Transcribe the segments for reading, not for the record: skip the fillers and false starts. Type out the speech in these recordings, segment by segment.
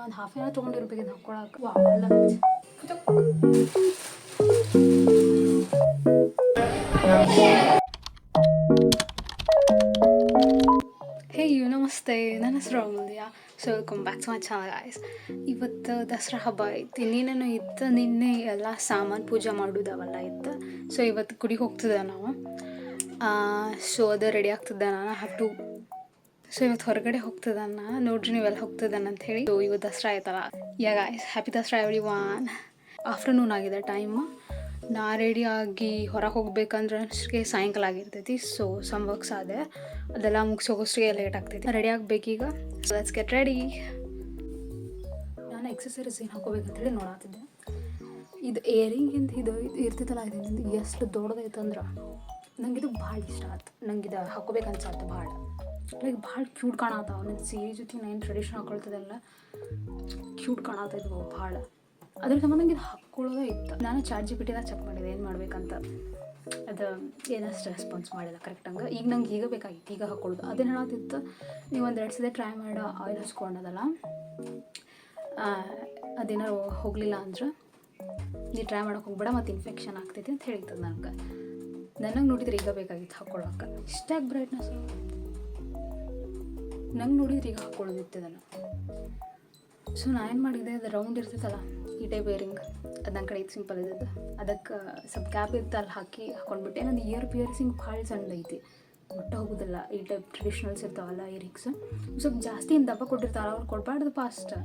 ಒಂದು half an hour ತೊಗೊಂಡಿರ್ಬೇಕಿದ್ದು ಹಾಕ್ಕೊಳಕ್ಕೆ. ವಾ ಅಲ್ಲ ಹೇ ನಮಸ್ತೆ, ನನ್ನ ಹೆಸರು Amulya. So welcome back to my channel guys. ಇವತ್ತು ದಸರಾ ಹಬ್ಬ ಐತಿ, ಇನ್ನೇನೇನೋ ಇತ್ತು. ನಿನ್ನೆ ಎಲ್ಲ ಸಾಮಾನು ಪೂಜೆ ಮಾಡೋದವೆಲ್ಲ ಇತ್ತು. ಸೊ ಇವತ್ತು ಗುಡಿಗೆ ಹೋಗ್ತಿದ್ದೆ ನಾವು. ಸೊ ಅದು ರೆಡಿ ಆಗ್ತಿದ್ದೆ ನಾನು ಹಟ್ಟು. ಸೊ ಇವತ್ತು ಹೊರಗಡೆ ಹೋಗ್ತಿದ್ದಾನ, ನೋಡ್ರಿ ನೀವೆಲ್ಲ ಹೋಗ್ತಿದ್ದಾನೆ ಅಂತ ಹೇಳಿ. ಸೊ ಇವತ್ತು ದಸರಾ ಆಯ್ತಲ್ಲ. Yeah guys, happy Dasara everyone. Afternoon ಆಗಿದೆ ಟೈಮು. ನಾ ರೆಡಿಯಾಗಿ ಹೊರಗೆ ಹೋಗ್ಬೇಕಂದ್ರೆ ಅಷ್ಟಕ್ಕೆ ಸಾಯಂಕಾಲ ಆಗಿರ್ತೈತಿ. ಸೊ ಸಮ್ ವರ್ಕ್ಸ್ ಆದೆ, ಅದೆಲ್ಲ ಮುಗಿಸಿ ಹೋಗೋಷ್ಟಿಗೆ ಲೇಟ್ ಆಗ್ತೈತಿ. ರೆಡಿ ಆಗಬೇಕೀಗ. So let's get ready. ನಾನು ಎಕ್ಸಸೈಸ್ ಏನು ಹಾಕೋಬೇಕಂತೇಳಿ ನೋಡಾತಿದ್ದೆ. ಇದು ಏರಿಂಗಿಂತ ಇದು ಇರ್ತೈತಲ್ಲ, ಇದರಿಂದ ಎಷ್ಟು ದೊಡ್ಡದೈತಂದ್ರೆ ನಂಗೆ ಇದು ಭಾಳ ಇಷ್ಟ ಆಯ್ತು. ನಂಗೆ ಇದು ಹಾಕೋಬೇಕನ್ಸಾಯ್ತು ಭಾಳ. ಲೈಕ್ ಭಾಳ ಕ್ಯೂಟ್ ಕಾಣತ್ತಾವ. ನನ್ನ ಸೀರೆ ಜೊತೆ ನಾನು ಟ್ರೆಡಿಷನ್ ಹಾಕೊಳ್ತದೆಲ್ಲ ಕ್ಯೂಟ್ ಕಾಣತ್ತಿದ್ವು ಭಾಳ. ಅದ್ರ ಸಂಬಂಧ ನಂಗೆ ಇದು ಹಾಕ್ಕೊಳ್ಳೋದೇ ಇತ್ತು. ನಾನು ChatGPT ಚೆಕ್ ಮಾಡಿದೆ ಏನು ಮಾಡ್ಬೇಕಂತ. ಅದು ಏನಷ್ಟು ರೆಸ್ಪಾನ್ಸ್ ಮಾಡಿಲ್ಲ ಕರೆಕ್ಟಂಗೆ. ಈಗ ನಂಗೆ ಈಗ ಬೇಕಾಗಿತ್ತು, ಈಗ ಹಾಕ್ಕೊಳ್ಳೋದು. ಅದೇನು ಹೇಳತ್ತಿತ್ತು, ನೀವು ಒಂದೆರಡು ಸಲ ಟ್ರೈ ಮಾಡೋ ಆಯಿಲ್ ಹಚ್ಕೊಂಡದಲ್ಲ, ಅದೇನಾರು ಹೋಗಲಿಲ್ಲ ಅಂದ್ರೆ ನೀವು ಟ್ರೈ ಮಾಡೋಕೆ ಹೋಗ್ಬೇಡ, ಮತ್ತು ಇನ್ಫೆಕ್ಷನ್ ಆಗ್ತೈತಿ ಅಂತ ಹೇಳ್ತದೆ ನನಗೆ ನೋಡಿದ್ರೆ ಈಗ ಬೇಕಾಗಿತ್ತು ಹಾಕ್ಕೊಳ್ಳೋಕೆ. ಇಷ್ಟಾಗಿ ಬ್ರೈಟ್ನೆಸ್ ನಂಗೆ ನೋಡಿದ್ರೆ ಈಗ ಹಾಕ್ಕೊಳ್ಳೋದಿತ್ತು ಅದನ್ನು. ಸೊ ನಾನು ಏನು ಮಾಡಿದೆ, ಅದು ರೌಂಡ್ ಇರ್ತೈತಲ್ಲ ಈ ಟೈಪ್ ಇಯರಿಂಗ್, ಅದು ನನ್ನ ಕಡೆ ಇದು ಸಿಂಪಲ್ ಇದ್ದದ್ದು. ಅದಕ್ಕೆ ಸ್ವಲ್ಪ ಕ್ಯಾಪ್ ಇತ್ತು, ಅಲ್ಲಿ ಹಾಕ್ಕೊಂಡ್ಬಿಟ್ಟೆ. ನನ್ನ ಪಿಯರ್ಸಿಂಗ್ ಭಾಳ ಸಣ್ಣದೈತಿ, ಒಟ್ಟು ಹೋಗೋದಿಲ್ಲ. ಈ ಟೈಪ್ ಟ್ರೆಡಿಷ್ನಲ್ಸ್ ಇರ್ತಾವಲ್ಲ ಇಯರಿಂಗ್ಸ್, ಸ್ವಲ್ಪ ಜಾಸ್ತಿ ಏನು ದಪ್ಪ ಕೊಟ್ಟಿರ್ತಾರಲ್ಲ, ಅವ್ರು ಕೊಡಬಾರ್ದಪ್ಪ ಅಷ್ಟು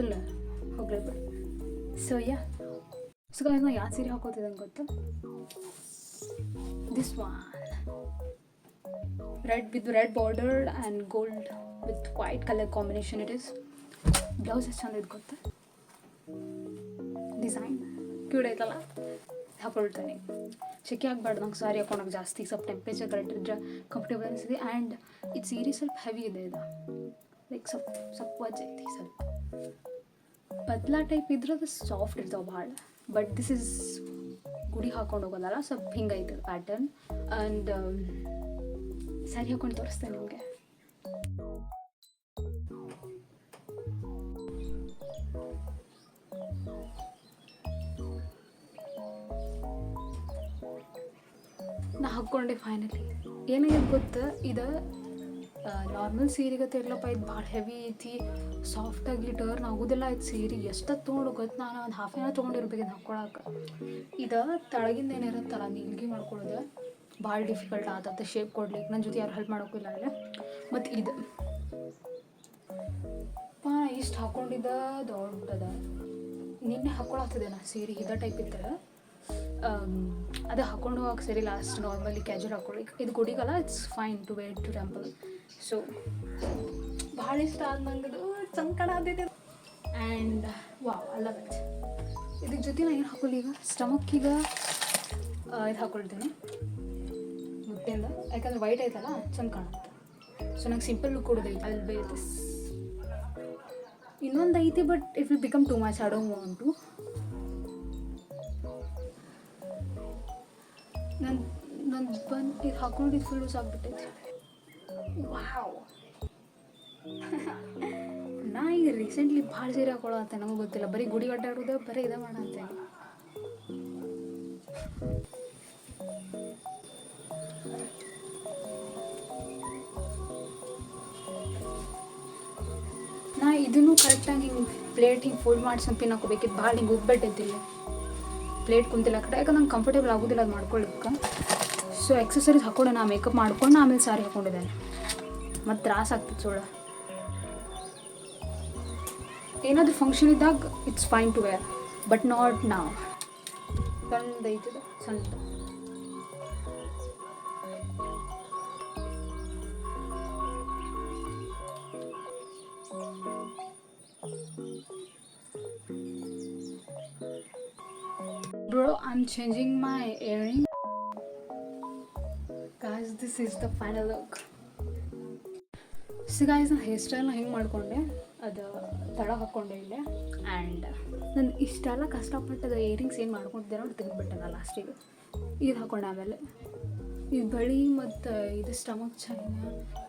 ಇಲ್ಲ ಹೋಗ್ಲೇಬೇಡಿ. ಸೊ ಸೊ ನಾನು ಯಾವ ಸೀರೆ ಹಾಕೋತಿದ್ದೆ ಗೊತ್ತಾ, this one red with red bordered and gold with white colour combination it is. Blouse ಎಷ್ಟು ಚಂದ ಇದು ಗೊತ್ತಾ, ಡಿಸೈನ್ ಕ್ಯೂಟ್ ಐತಲ್ಲ. ಹಾಕೊಳ್ತೇನೆ, ಸೆಕೆ ಆಗಬಾರ್ದು ನಂಗೆ ಸಾರಿ ಹಾಕೊಂಡೋಗಿ ಜಾಸ್ತಿ. ಸ್ವಲ್ಪ ಟೆಂಪ್ರೇಚರ್ ಕರೆಕ್ಟ್ ಇದ್ರೆ ಕಂಫರ್ಟೇಬಲ್ ಅನಿಸಿದೆ. ಆ್ಯಂಡ್ ಇದು ಸೀರೆ ಸ್ವಲ್ಪ ಹೆವಿ ಇದೆ, ಇದು ಲೈಕ್ ಸ್ವಲ್ಪ ವಜ್ ಐತಿ. ಸ್ವಲ್ಪ ಪತ್ಲಾ ಟೈಪ್ ಇದ್ರೆ ಅದು ಸಾಫ್ಟ್ ಇರ್ತಾವೆ ಭಾಳ. ಬಟ್ ದಿಸ್ ಇಸ್ ಗುಡಿ ಹಾಕೊಂಡು ಹೋಗೋದಲ್ಲ, ಸ್ವಲ್ಪ ಹಿಂಗೈತೆ ಪ್ಯಾಟರ್ನ್. ಆ್ಯಂಡ್ ಸ್ಯಾರಿ ಹಾಕೊಂಡು ತೋರಿಸ್ತೇನೆ ನಿಮಗೆ. ನಾ ಹಾಕ್ಕೊಂಡೆ ಫೈನಲಿ. ಏನಾಗಿದೆ ಗೊತ್ತಾ, ಇದು ನಾರ್ಮಲ್ ಸೀರೆಗತ್ತೆ ಇರ್ಲಪ್ಪ, ಇದು ಭಾಳ ಹೆವಿ ಐತಿ, ಸಾಫ್ಟಾಗಿ ಟರ್ನ್ ಆಗೋದಿಲ್ಲ. ಇದು ಸೀರೆ ಎಷ್ಟೊತ್ತು ತೊಗೊಂಡು ಗೊತ್ತು, ನಾನು ಒಂದು ಹಾಫ್ ಆನ್ ಅವರ್ ತೊಗೊಂಡಿರ್ಬೇಕಿದ್ದು ಹಾಕ್ಕೊಳಕ್ಕೆ. ಇದು ತಳಗಿಂದ ಏನಿರುತ್ತಲ್ಲ ನೀಲ್ಗಿ ಮಾಡ್ಕೊಳ್ಳೋದು ಭಾಳ ಡಿಫಿಕಲ್ಟ್ ಆಗುತ್ತೆ ಶೇಪ್ ಕೊಡ್ಲಿಕ್ಕೆ. ನನ್ನ ಜೊತೆ ಯಾರು ಹೆಲ್ಪ್ ಮಾಡೋಕ್ಕಿಲ್ಲ ಅಲ್ಲ. ಮತ್ತು ಇದು ಇಷ್ಟು ಹಾಕ್ಕೊಂಡಿದ್ದ ದೊಡ್ಡದ ನಿನ್ನೆ ಹಾಕ್ಕೊಳತ್ತಿದೆ ನಾ ಸೀರೆ ಇದೇ ಟೈಪ್ ಇತ್ತಲ್ಲ, ಅದು ಹಾಕ್ಕೊಂಡು ಹೋಗಕ್ಕೆ ಸರಿ. ಲಾಸ್ಟ್ ನಾರ್ಮಲಿ ಕ್ಯಾಜುವಲ್ ಹಾಕ್ಕೊಳ್ಳಿಕ್ಕೆ ಇದು ಗುಡಿಗಲ್ಲ, it's fine to wear to temple. So ಭಾಳ ಇಷ್ಟ ಆದ ನಂಗದು, ಚಂದ ಆದಿದೆ. ಆ್ಯಂಡ್ ವಾವ್ ಅಲ್ಲ ಬಟ್ ಇದ್ರ ಜೊತೆ ನಾನು ಏನು ಹಾಕೊಳ್ಳಿ ಈಗ ಸ್ಟಮಕ್ಕಿಗೆ ಇದು ಹಾಕ್ಕೊಳ್ತೀನಿ ಮುಟ್ಟೆಯಿಂದ, ಯಾಕಂದ್ರೆ ವೈಟ್ ಐತಲ್ಲ ಚಂದ ಕಾಣುತ್ತೆ. ಸೊ ನಂಗೆ ಸಿಂಪಲ್ ಲುಕ್ ಕೊಡೋದೈತೆ. ಅಲ್ಲಿ ಬೇರೆ ಇನ್ನೊಂದು ಐತಿ, but it will become too much. I don't want to. ನನ್ನ ಬಂದು ಇದು ಹಾಕೊಂಡಿದ್ದು ಫುಲ್ ಲೂಸ್ ಆಗಿಬಿಟ್ಟೈತಿ. ವಾವ್ ನಾ ಈಗ ರೀಸೆಂಟ್ಲಿ ಭಾಳ ಸೀರೆ ಹಾಕೊಳ್ಳೋಂತೆ, ನಮಗೆ ಗೊತ್ತಿಲ್ಲ. ಬರೀ ಗುಡಿ ಅಡ್ಡಾಡೋದು ಬರೀ ಇದೇ ಮಾಡಂತೆ. ನಾ ಇದನ್ನು ಕರೆಕ್ಟಾಗಿ ಹಿಂಗೆ ಪ್ಲೇಟ್ ಹಿಂಗೆ ಫೋಲ್ಡ್ ಮಾಡಿ ಸಂಪಿನ ಹಾಕೋಬೇಕಿತ್ತು. ಭಾಳ ಹಿಂಗೆ ಉಬ್ಬಿಟ್ಟೈತಿಲ್ಲ, ಪ್ಲೇಟ್ ಕುಂತಿಲ್ಲ ಕಡೆ. ಯಾಕಂದ್ರೆ ನಂಗೆ ಕಂಫರ್ಟೇಬಲ್ ಆಗೋದಿಲ್ಲ ಅದು ಮಾಡ್ಕೊಳ್ಳಿಕ್ಕೆ. ಸೊ ಎಕ್ಸಸರೀಸ್ ಹಾಕ್ಕೊಂಡು ನಾ ಮೇಕಪ್ ಮಾಡ್ಕೊಂಡು ಆಮೇಲೆ ಸಾರಿ ಹಾಕ್ಕೊಂಡಿದ್ದೇನೆ. ಮತ್ತು ತ್ರಾಸ ಆಗ್ತಿತ್ತು ಸೋಳ. ಏನಾದರೂ ಫಂಕ್ಷನ್ ಇದ್ದಾಗ it's fine to wear, but not now. ಸಣ್ಣದೈತಿದೆ ಸಣ್ಣ. Bro, I'm changing my earring. Guys, this is the final look. So guys, ನಾನು ಹೇರ್ ಸ್ಟೈಲ್ನ ಹಿಂಗೆ ಮಾಡಿಕೊಂಡೆ, ಅದು ತಳ ಹಾಕ್ಕೊಂಡೆ ಇಲ್ಲೇ. ಆ್ಯಂಡ್ ನಾನು ಇಷ್ಟೆಲ್ಲ ಕಷ್ಟಪಟ್ಟದ ಇಯರಿಂಗ್ಸ್ ಏನು ಮಾಡ್ಕೊತಿದ್ದೆ ನೋಡಿ ತೆಗೆದುಬಿಟ್ಟೆ ನಾನು ಲಾಸ್ಟಿಗೆ. ಇದು ಹಾಕ್ಕೊಂಡೆ. ಆಮೇಲೆ ಇದು ಬಳಿ ಮತ್ತು ಇದು ಸ್ಟಮಕ್ ಚೈನ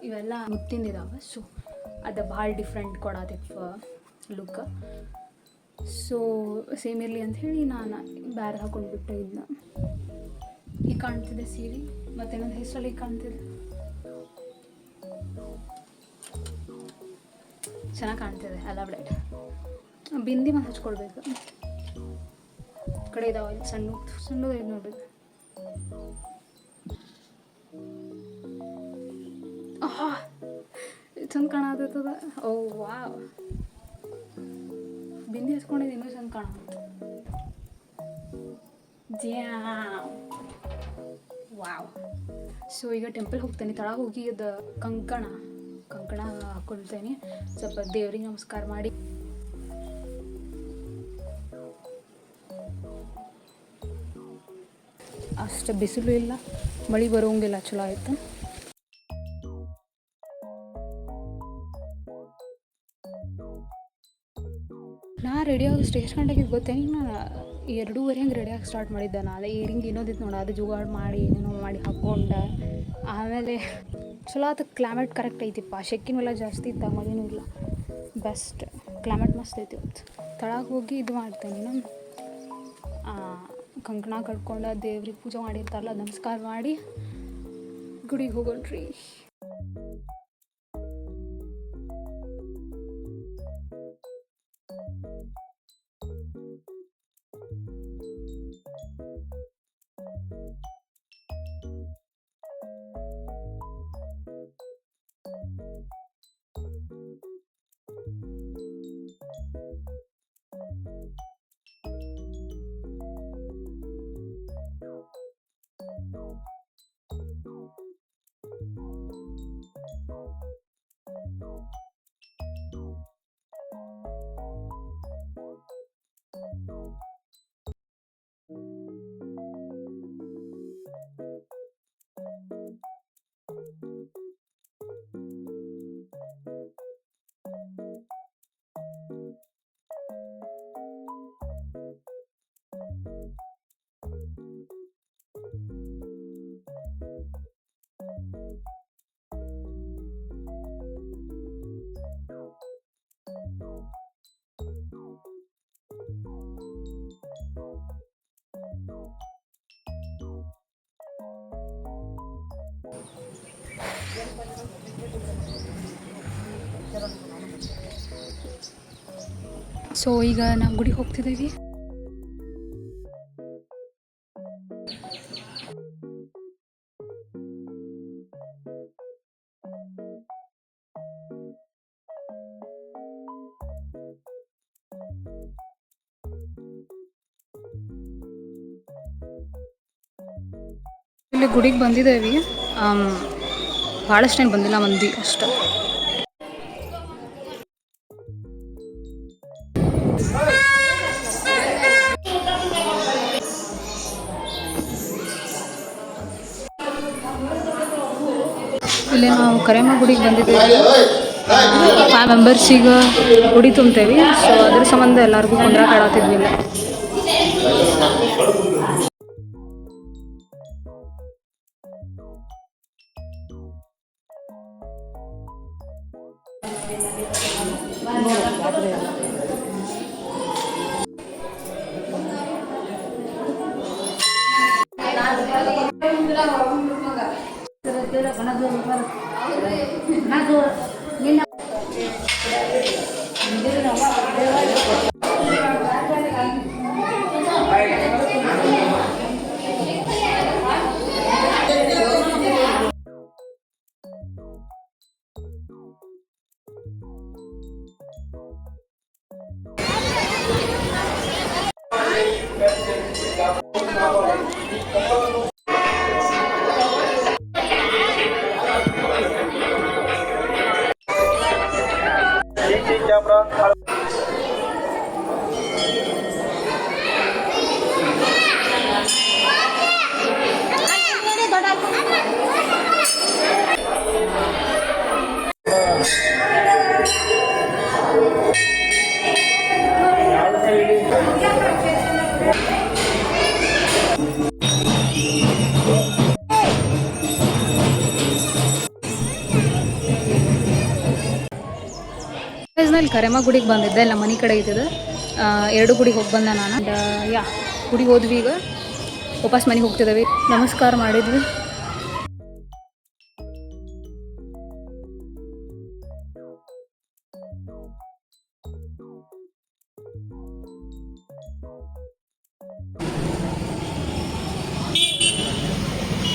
ಇವೆಲ್ಲ ಮುತ್ತಿಂದಿದ್ದಾವೆ. ಸೊ ಅದು ಭಾಳ ಡಿಫ್ರೆಂಟ್ ಕೊಡೋದಿತ್ತು ಲುಕ್. ಸೊ ಸೇಮ್ ಇರಲಿ ಅಂಥೇಳಿ ನಾನು ಬ್ಯಾರೆ ಹಾಕೊಂಡ್ಬಿಟ್ಟೆ ಇದನ್ನ. ಈಗ ಕಾಣ್ತಿದೆ ಸೀರೆ, ಮತ್ತು ನನ್ನ ಹೆಸರಲ್ಲಿ ಕಾಣ್ತಿದೆ, ಚೆನ್ನಾಗಿ ಕಾಣ್ತಿದೆ. ಎಲ್ಲ ಬ್ಲೈಟ್ ಬಿಂದಿ ಮತ್ತು ಹಚ್ಕೊಳ್ಬೇಕು. ಕಡೆ ಇದಾವೆ ಇಲ್ಲಿ ಸಣ್ಣ ಸಣ್ಣದು ಇದು ನೋಡ್ಬೇಕು. ಚಂದ ಕಾಣತದ. ಓ ವಾವ್, ಬಿಂದಿ ಹಚ್ಕೊಂಡಿದ್ದು ಇನ್ನೂ ಚಂದ ಕಾಣತ್ತೆ. ವಾವ್. ಸೊ ಈಗ ಟೆಂಪಲ್ ಹೋಗ್ತೇನೆ. ತಳ ಹೋಗಿ ಅದು ಕಂಕಣ ಹಾಕ್ಕೊಳ್ತೇನೆ. ಸ್ವಲ್ಪ ದೇವ್ರಿಗೆ ನಮಸ್ಕಾರ ಮಾಡಿ ಅಷ್ಟು ಬಿಸಿಲು ಇಲ್ಲ, ಮಳೆ ಬರೋಂಗಿಲ್ಲ, ಚಲೋ ಆಯಿತು. ನಾ ರೆಡಿ ಆಗೋಷ್ಟು ಎಷ್ಟು ಗಂಟೆಗೆ ಗೊತ್ತೇನೆ, ನಾನು 2:30 ಹಂಗೆ ರೆಡಿಯಾಗಿ ಸ್ಟಾರ್ಟ್ ಮಾಡಿದ್ದೆ. ನಾನು ಅದೇ ಇಯರಿಂಗ್ ಇನ್ನೋದಿತ್ತು ನೋಡಿ, ಅದು ಜುಗಾಡ್ ಮಾಡಿ ಏನೇನೋ ಮಾಡಿ ಹಾಕ್ಕೊಂಡೆ. ಆಮೇಲೆ ಚಲೋ ಆತ. ಕ್ಲೈಮೇಟ್ ಕರೆಕ್ಟ್ ಐತಿಪ್ಪ, ಶೆಕ್ಕಿನೂ ಜಾಸ್ತಿ ಇತ್ತು, ಮಳೆನೂ ಇಲ್ಲ. ಬೆಸ್ಟ್ ಕ್ಲೈಮೇಟ್ ಮಸ್ತ್ ಐತಿ ಇವತ್ತು. ತಳಗೆ ಹೋಗಿ ಇದು ಮಾಡ್ತೇನೆ ನಾನು, ಕಂಕಣ ಕಟ್ಕೊಂಡು ದೇವ್ರಿಗೆ ಪೂಜೆ ಮಾಡಿರ್ತಾರಲ್ಲ, ನಮಸ್ಕಾರ ಮಾಡಿ ಗುಡಿಗೆ ಹೋಗೋಣ್ರಿ. ಸೊ ಈಗ ನಾವು ಗುಡಿಗೆ ಹೋಗ್ತಿದ್ದೀವಿ. ಇಲ್ಲಿ ಗುಡಿಗೆ ಬಂದಿದ್ದೇವೆ. ಭಾಳಷ್ಟೇನು ಬಂದಿಲ್ಲ, ಮಂದಿ ಅಷ್ಟ. ಇಲ್ಲಿ ನಾವು ಕರೇಮ ಗುಡಿಗೆ ಬಂದಿದ್ದೇವೆ. 5 ಮೆಂಬರ್ಸಿಗೆ ಗುಡಿ ತುಂಬ್ತೇವೆ. ಸೊ ಅದ್ರ ಸಂಬಂಧ ಎಲ್ಲರಿಗೂ ಕುಂದ್ರ ಕಾಡತ್ತಿದ್ವಿಲ್ಲ. ಇಲ್ಲಿ ಕರೆಮ ಗುಡಿಗೆ ಬಂದಿದ್ದೆ, ಇಲ್ಲ ಮನೆ ಕಡೆ ಇದ್ದಿದ್ದು. 2 ಗುಡಿಗೆ ಹೋಗಿ ಬಂದೆ ನಾನು. ಯಾ ಗುಡಿಗೆ ಹೋದ್ವಿ, ಈಗ ವಾಪಸ್ ಮನೆಗೆ ಹೋಗ್ತಿದ್ದೇವೆ. ನಮಸ್ಕಾರ ಮಾಡಿದ್ವಿ.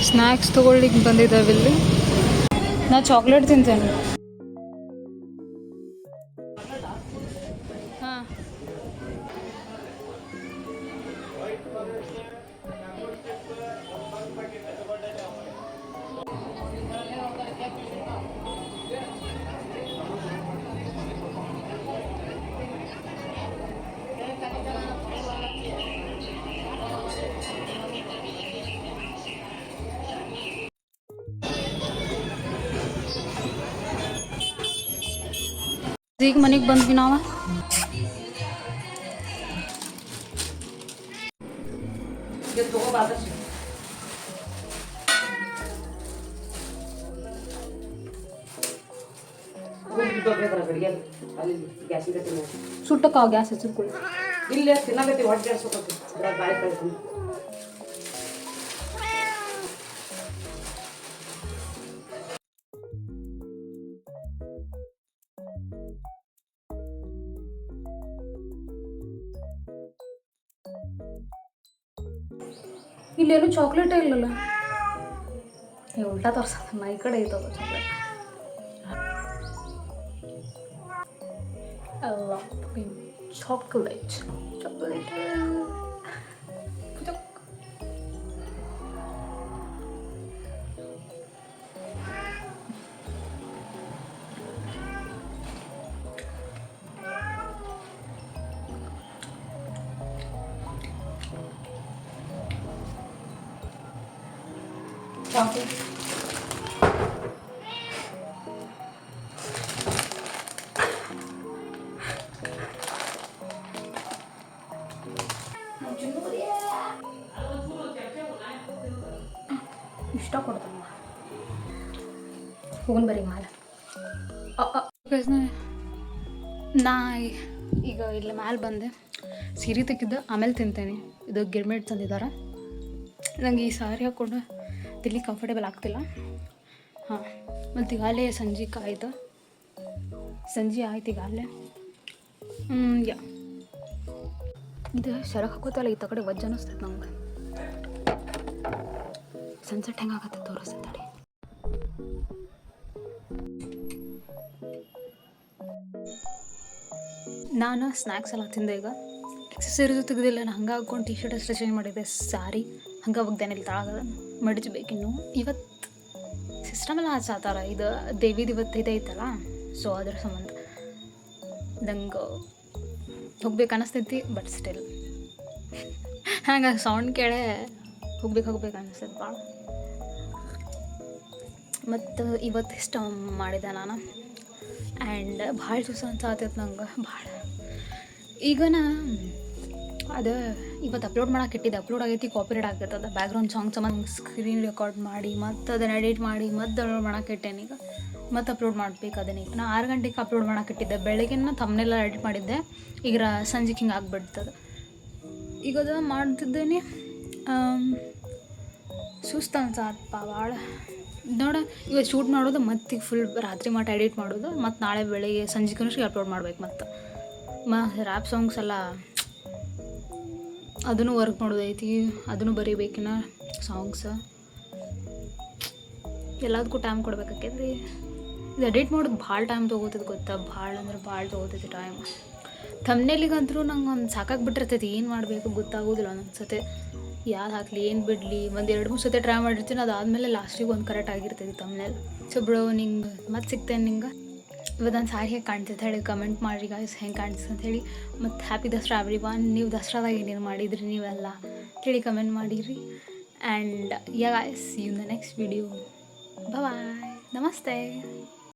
ಸ್ನ್ಯಾಕ್ಸ್ ತೊಗೊಳ್ಳಿಕ್ಕೆ ಬಂದಿದ್ದಾವೆ ಇಲ್ಲಿ. ನಾ ಚಾಕ್ಲೇಟ್ ತಿಂತೇನೆ. ಹಾಂ, ಈಗ ಮನೆಗೆ ಬಂದ್ವಿ ನಾವು. ಸುಟ್ಟಕ್ಕ ಗ್ಯಾಸ್ ಹಚ್ಚಿರ್ಕೊಳ್ಳಿ. ಇಲ್ಲೇ ತಿನ್ನಕತ್ತಿ ಹೊಟ್ಟೆ ಗಾಳಿ ಕಳ್ಕೊಂಡು ಇಲ್ಲೇನು ಚಾಕ್ಲೇಟೇ ಇಲ್ಲಲ್ಲ. ಉಲ್ಟಾ ತೋರ್ಸಲ್ಲ, ಈ ಕಡೆ ಐತದ ಚಾಕ್ಲೇಟ್. ಚಾಕ್ಲೇಟ್ ಚಾಕ್ಲೇಟ್ ಇಷ್ಟ ಕೊಡ್ತಾನ. ಹೋಗೋಣ ಬರ್ರಿ ಮಾಲೆ. ನಾ ಈಗ ಇಲ್ಲಿ ಮ್ಯಾಲೆ ಬಂದೆ, ಸೀರೆ ತೆಗೆದು ಆಮೇಲೆ ತಿಂತೇನೆ. ಇದು ಗಿರ್ಮೆಟ್ ತಂದಿದ್ದಾರೆ. ನನಗೆ ಈ ಸಾರಿ ಹಾಕ್ಕೊಂಡು ತಿಲ್ಲಿ ಕಂಫರ್ಟೇಬಲ್ ಆಗ್ತಿಲ್ಲ. ಹಾಂ, ಮತ್ತು ಈಗಾಗಲೇ ಸಂಜೆ ಆಯ್ತು. ಸಂಜೆ ಆಯ್ತು ಈಗಾಗಲೇ. ಯಾ ಇದು ಶರಕ್ ಹಾಕೋತಲ್ಲ, ಈ ಕಡೆ ವಜ್ಜ ಅನ್ನಿಸ್ತೈತೆ ನಮ್ಗೆ. ಸನ್ಸೆಟ್ ಹೆಂಗಾಗತ್ತೆ ತೋರಿಸ್ತೈತೆ. ನಾನು ಸ್ನ್ಯಾಕ್ಸ್ ಎಲ್ಲ ತಿಂದೆ. ಈಗ ಎಕ್ಸಸೈಸು ತೆಗೆದಿಲ್ಲ, ನಾನು ಹಂಗೆ ಹಾಕ್ಕೊಂಡು ಟಿ ಶರ್ಟ್ ಅಷ್ಟೇ ಚೇಂಜ್ ಮಾಡಿದ್ದೆ. ಸಾರಿ ಹಂಗೆ ಒಗ್ದೇನೆ ಇಲ್ಲಿ ತಾಳಗದ ಮಡಚಬೇಕಿನ್ನು. ಇವತ್ತು ಸಿಸ್ಟಮ್ ಎಲ್ಲ ಹಚ್ಚಾತಾರ. ಇದು ದೇವಿದು ಇವತ್ತು ಇದೈತಲ್ಲ, ಸೊ ಅದ್ರ ಸಂಬಂಧ ನಂಗೆ ಹೋಗ್ಬೇಕು ಅನ್ನಿಸ್ತೈತಿ. ಬಟ್ ಸ್ಟಿಲ್ ಹಂಗೆ ಸೌಂಡ್ ಕೇಳೇ ಹೋಗ್ಬೇಕು ಅನ್ನಿಸ್ತೈತಿ ಭಾಳ. ಮತ್ತು ಇವತ್ತು ಇಷ್ಟ ಮಾಡಿದೆ ನಾನು. ಆ್ಯಂಡ್ ಭಾಳ ದಿವಸ ಅನ್ಸಾತೈತೆ ನಂಗೆ ಭಾಳ. ಈಗ ನಾ ಅದು ಇವತ್ತು ಅಪ್ಲೋಡ್ ಮಾಡೋಕೆ ಇಟ್ಟಿದ್ದೆ, ಅಪ್ಲೋಡ್ ಆಗೈತಿ, ಕಾಪಿರೈಟ್ ಆಗ್ತೈತೆ. ಅದು ಬ್ಯಾಕ್ಗ್ರೌಂಡ್ ಸಾಂಗ್ ಸಂಬಂಧ ಸ್ಕ್ರೀನ್ ರೆಕಾರ್ಡ್ ಮಾಡಿ ಮತ್ತು ಅದನ್ನು ಎಡಿಟ್ ಮಾಡಿ ಮತ್ತೆ ಅಪ್ಲೋಡ್ ಮಾಡೋಕೆ ಇಟ್ಟೇನೆ. ಈಗ ಮತ್ತೆ ಅಪ್ಲೋಡ್ ಮಾಡ್ಬೇಕು ಅದನ್ನ. ಈಗ ನಾ 6 ಗಂಟೆಗೆ ಅಪ್ಲೋಡ್ ಮಾಡೋಕೆ ಇಟ್ಟಿದ್ದೆ. ಬೆಳಗ್ಗೆ ಥಂಬ್ನೇಲ್ ಎಡಿಟ್ ಮಾಡಿದ್ದೆ. ಈಗ ಸಂಜೆಗೆ ಹಿಂಗೆ ಆಗಿಬಿಡ್ತದೆ. ಈಗ ಅದು ಮಾಡ್ತಿದ್ದೇನೆ. ಸುಸ್ತು ಅನ್ಸತ್ತಪ್ಪ ಭಾಳ. ನೋಡ, ಇವತ್ತು ಶೂಟ್ ಮಾಡೋದು, ಮತ್ತು ಈಗ ಫುಲ್ ರಾತ್ರಿ ಮಟ್ಟ ಎಡಿಟ್ ಮಾಡೋದು, ಮತ್ತು ನಾಳೆ ಬೆಳಗ್ಗೆ ಸಂಜೆಗೂ ಅಪ್ಲೋಡ್ ಮಾಡ್ಬೇಕು. ಮತ್ತು ರ್ಯಾಪ್ ಸಾಂಗ್ಸ್ ಎಲ್ಲ ಅದನ್ನು ವರ್ಕ್ ಮಾಡೋದೈತಿ, ಅದನ್ನು ಬರೀಬೇಕಿನ ಸಾಂಗ್ಸ್. ಎಲ್ಲದಕ್ಕೂ ಟೈಮ್ ಕೊಡ್ಬೇಕಾಕೈತಿ. ಇದು ಎಡಿಟ್ ಮಾಡೋದು ಭಾಳ ಟೈಮ್ ತೊಗೋತೈತೆ ಗೊತ್ತಾ. ಭಾಳ ಅಂದ್ರೆ ಭಾಳ ತೊಗೋತೈತಿ ಟೈಮ್. ಥಂಬ್ನೇಲಿಗಂತೂ ನಂಗೆ ಒಂದು ಸಾಕಾಗ್ಬಿಟ್ಟಿರ್ತೈತಿ. ಏನು ಮಾಡಬೇಕು ಗೊತ್ತಾಗೋದಿಲ್ಲ ಒಂದೊಂದು ಸತಿ. ಯಾವ್ದು ಹಾಕಲಿ, ಏನು ಬಿಡಲಿ. ಒಂದು 2-3 ಸತಿ ಟ್ರೈ ಮಾಡಿರ್ತೀನಿ. ಅದಾದಮೇಲೆ ಲಾಸ್ಟಿಗೆ ಒಂದು ಕರೆಕ್ಟ್ ಆಗಿರ್ತೈತಿ ಥಂಬ್ನೇಲ್. ಸೊ ಬ್ರೋ, ನಿಂಗೆ ಮತ್ತೆ ಸಿಗ್ತೇನೆ ನಿಂಗೆ. ಇವತ್ತು ನಾನು ಸಾರಿ ಹೇಗೆ ಕಾಣ್ತೈತೆ ಹೇಳಿ ಕಮೆಂಟ್ ಮಾಡಿರಿ ಗಾಯ್ಸ್, ಹೆಂಗೆ ಕಾಣಿಸ್ತದೆ ಅಂತ ಹೇಳಿ. ಮತ್ತು ಹ್ಯಾಪಿ ದಸರಾ ಎವ್ರಿವನ್. ನೀವು ದಸರಾದಾಗ ಏನೇನು ಮಾಡಿದ್ರಿ ನೀವೆಲ್ಲ ಹೇಳಿ ಕಮೆಂಟ್ ಮಾಡಿರಿ. And yeah guys, you in the next video. Bye, ನಮಸ್ತೆ.